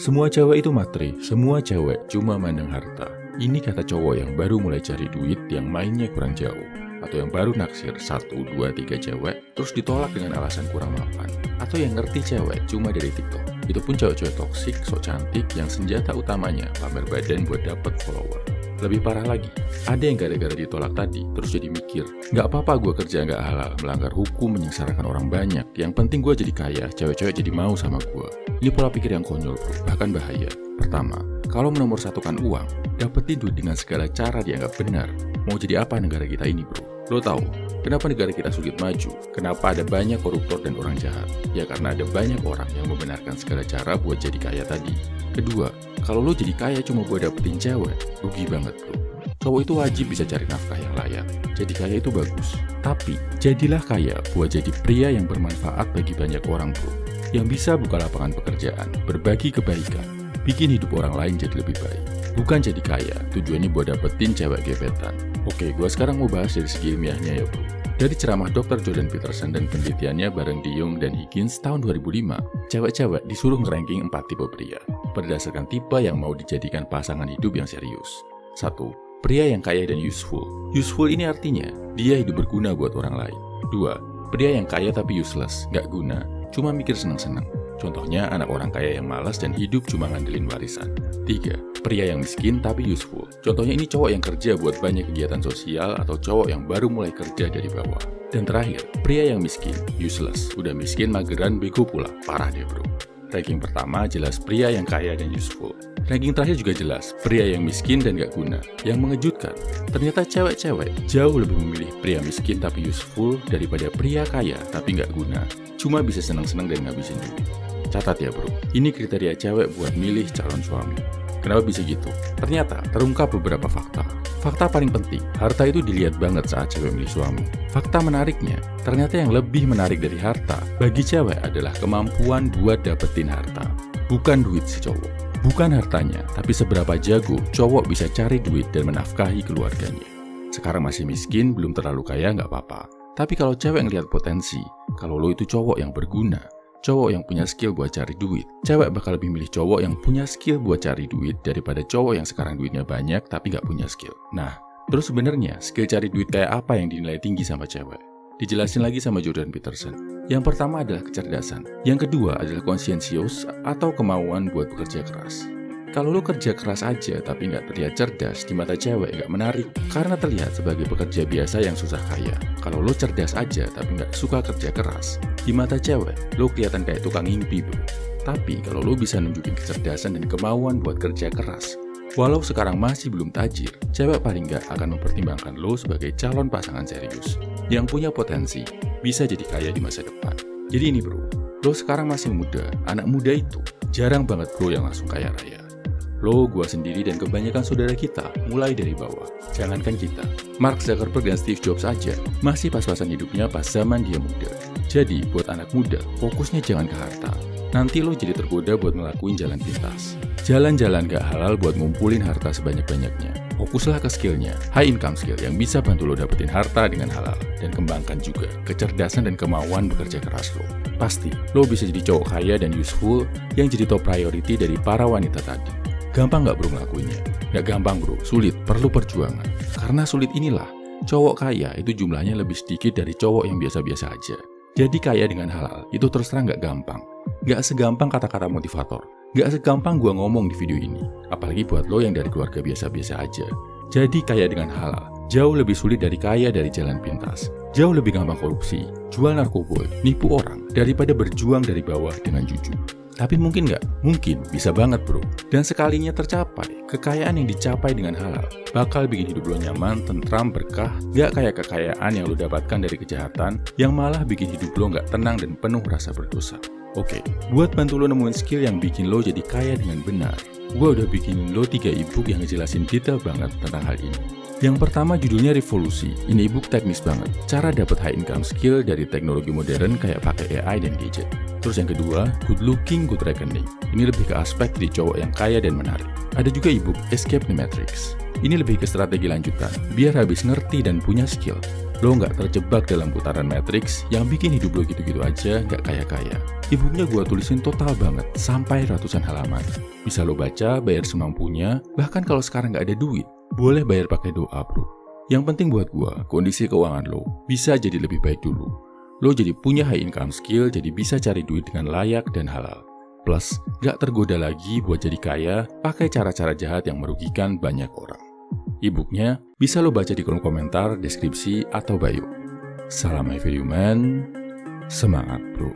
Semua cewek itu matre, semua cewek cuma mandang harta. Ini kata cowok yang baru mulai cari duit yang mainnya kurang jauh. Atau yang baru naksir 1, 2, 3 cewek, terus ditolak dengan alasan kurang mapan. Atau yang ngerti cewek cuma dari TikTok. Itu pun cewek-cewek toksik, sok cantik, yang senjata utamanya pamer badan buat dapet follower. Lebih parah lagi, ada yang gara-gara ditolak tadi, terus jadi mikir, nggak apa-apa gue kerja nggak halal, melanggar hukum, menyengsarakan orang banyak, yang penting gue jadi kaya, cewek-cewek jadi mau sama gue. Ini pola pikir yang konyol bro, bahkan bahaya. Pertama, kalau menomorsatukan uang, dapetin duit dengan segala cara dianggap benar. Mau jadi apa negara kita ini bro? Lo tahu, kenapa negara kita sulit maju? Kenapa ada banyak koruptor dan orang jahat? Ya karena ada banyak orang yang membenarkan segala cara buat jadi kaya tadi. Kedua, kalau lo jadi kaya cuma buat dapetin cewek, rugi banget bro. Cowok itu wajib bisa cari nafkah yang layak. Jadi kaya itu bagus. Tapi, jadilah kaya buat jadi pria yang bermanfaat bagi banyak orang bro. Yang bisa buka lapangan pekerjaan, berbagi kebaikan, bikin hidup orang lain jadi lebih baik. Bukan jadi kaya, tujuannya buat dapetin cewek gebetan. Oke, gue sekarang mau bahas dari segi ilmiahnya ya bro. Dari ceramah Dr. Jordan Peterson dan penelitiannya bareng DeYoung dan Higgins tahun 2005, cewek-cewek disuruh ngeranking 4 tipe pria, berdasarkan tipe yang mau dijadikan pasangan hidup yang serius. 1. Pria yang kaya dan useful. Useful ini artinya, dia hidup berguna buat orang lain. 2. Pria yang kaya tapi useless, gak guna, cuma mikir senang-senang. Contohnya anak orang kaya yang malas dan hidup cuma ngandelin warisan. 3. Pria yang miskin tapi useful. Contohnya ini cowok yang kerja buat banyak kegiatan sosial atau cowok yang baru mulai kerja dari bawah. Dan terakhir, pria yang miskin, useless. Udah miskin, mageran, bego pula. Parah deh bro. Ranking pertama jelas pria yang kaya dan useful. Ranking terakhir juga jelas, pria yang miskin dan gak guna. Yang mengejutkan, ternyata cewek-cewek jauh lebih memilih pria miskin tapi useful daripada pria kaya tapi gak guna. Cuma bisa senang-senang dan ngabisin duit. Catat ya bro, ini kriteria cewek buat milih calon suami. Kenapa bisa gitu? Ternyata terungkap beberapa fakta. Fakta paling penting, harta itu dilihat banget saat cewek milih suami. Fakta menariknya, ternyata yang lebih menarik dari harta bagi cewek adalah kemampuan buat dapetin harta. Bukan duit si cowok. Bukan hartanya, tapi seberapa jago cowok bisa cari duit dan menafkahi keluarganya. Sekarang masih miskin, belum terlalu kaya nggak apa-apa. Tapi kalau cewek ngelihat potensi, kalau lo itu cowok yang berguna, cowok yang punya skill buat cari duit, cewek bakal lebih milih cowok yang punya skill buat cari duit daripada cowok yang sekarang duitnya banyak tapi nggak punya skill. Nah, terus sebenarnya skill cari duit kayak apa yang dinilai tinggi sama cewek? Dijelasin lagi sama Jordan Peterson. Yang pertama adalah kecerdasan. Yang kedua adalah konsiensius atau kemauan buat bekerja keras. Kalau lo kerja keras aja tapi nggak terlihat cerdas, di mata cewek nggak menarik karena terlihat sebagai pekerja biasa yang susah kaya. Kalau lo cerdas aja tapi nggak suka kerja keras, di mata cewek lo kelihatan kayak tukang ngimpi bro. Tapi kalau lo bisa nunjukin kecerdasan dan kemauan buat kerja keras, walau sekarang masih belum tajir, cewek paling nggak akan mempertimbangkan lo sebagai calon pasangan serius yang punya potensi, bisa jadi kaya di masa depan. Jadi ini bro, lo sekarang masih muda, anak muda itu jarang banget bro yang langsung kaya raya. Lo, gua sendiri, dan kebanyakan saudara kita mulai dari bawah. Jangankan kita, Mark Zuckerberg dan Steve Jobs aja masih pas-pasan hidupnya pas zaman dia muda. Jadi, buat anak muda, fokusnya jangan ke harta. Nanti lo jadi tergoda buat ngelakuin jalan pintas. Jalan-jalan gak halal buat ngumpulin harta sebanyak-banyaknya. Fokuslah ke skillnya, high income skill yang bisa bantu lo dapetin harta dengan halal. Dan kembangkan juga kecerdasan dan kemauan bekerja keras lo. Pasti, lo bisa jadi cowok kaya dan useful yang jadi top priority dari para wanita tadi. Gampang gak bro ngelakuinnya? Gak gampang bro, sulit, perlu perjuangan. Karena sulit inilah, cowok kaya itu jumlahnya lebih sedikit dari cowok yang biasa-biasa aja. Jadi kaya dengan halal, itu terus terang gak gampang. Gak segampang kata-kata motivator. Gak segampang gua ngomong di video ini. Apalagi buat lo yang dari keluarga biasa-biasa aja. Jadi kaya dengan halal, jauh lebih sulit dari kaya dari jalan pintas. Jauh lebih gampang korupsi, jual narkoba, nipu orang, daripada berjuang dari bawah dengan jujur. Tapi mungkin nggak? Mungkin, bisa banget bro. Dan sekalinya tercapai, kekayaan yang dicapai dengan halal bakal bikin hidup lo nyaman, tentram, berkah, nggak kayak kekayaan yang lo dapatkan dari kejahatan yang malah bikin hidup lo nggak tenang dan penuh rasa berdosa. Oke, buat bantu lo nemuin skill yang bikin lo jadi kaya dengan benar, gue udah bikinin lo 3 ebook yang ngejelasin detail banget tentang hal ini. Yang pertama judulnya Revolusi. Ini ebook teknis banget. Cara dapat high income skill dari teknologi modern kayak pakai AI dan gadget. Terus yang kedua, Good Looking, Good Reckoning. Ini lebih ke aspek jadi cowok yang kaya dan menarik. Ada juga ebook Escape the Matrix. Ini lebih ke strategi lanjutan, biar habis ngerti dan punya skill. Lo nggak terjebak dalam putaran Matrix yang bikin hidup lo gitu-gitu aja, nggak kaya-kaya. E-booknya gue tulisin total banget, sampai ratusan halaman. Bisa lo baca, bayar semampunya, bahkan kalau sekarang nggak ada duit, boleh bayar pakai doa bro. Yang penting buat gue, kondisi keuangan lo bisa jadi lebih baik dulu. Lo jadi punya high income skill, jadi bisa cari duit dengan layak dan halal. Plus, nggak tergoda lagi buat jadi kaya pakai cara-cara jahat yang merugikan banyak orang. E-booknya bisa lo baca di kolom komentar, deskripsi, atau bio. Salam Every Human, semangat bro.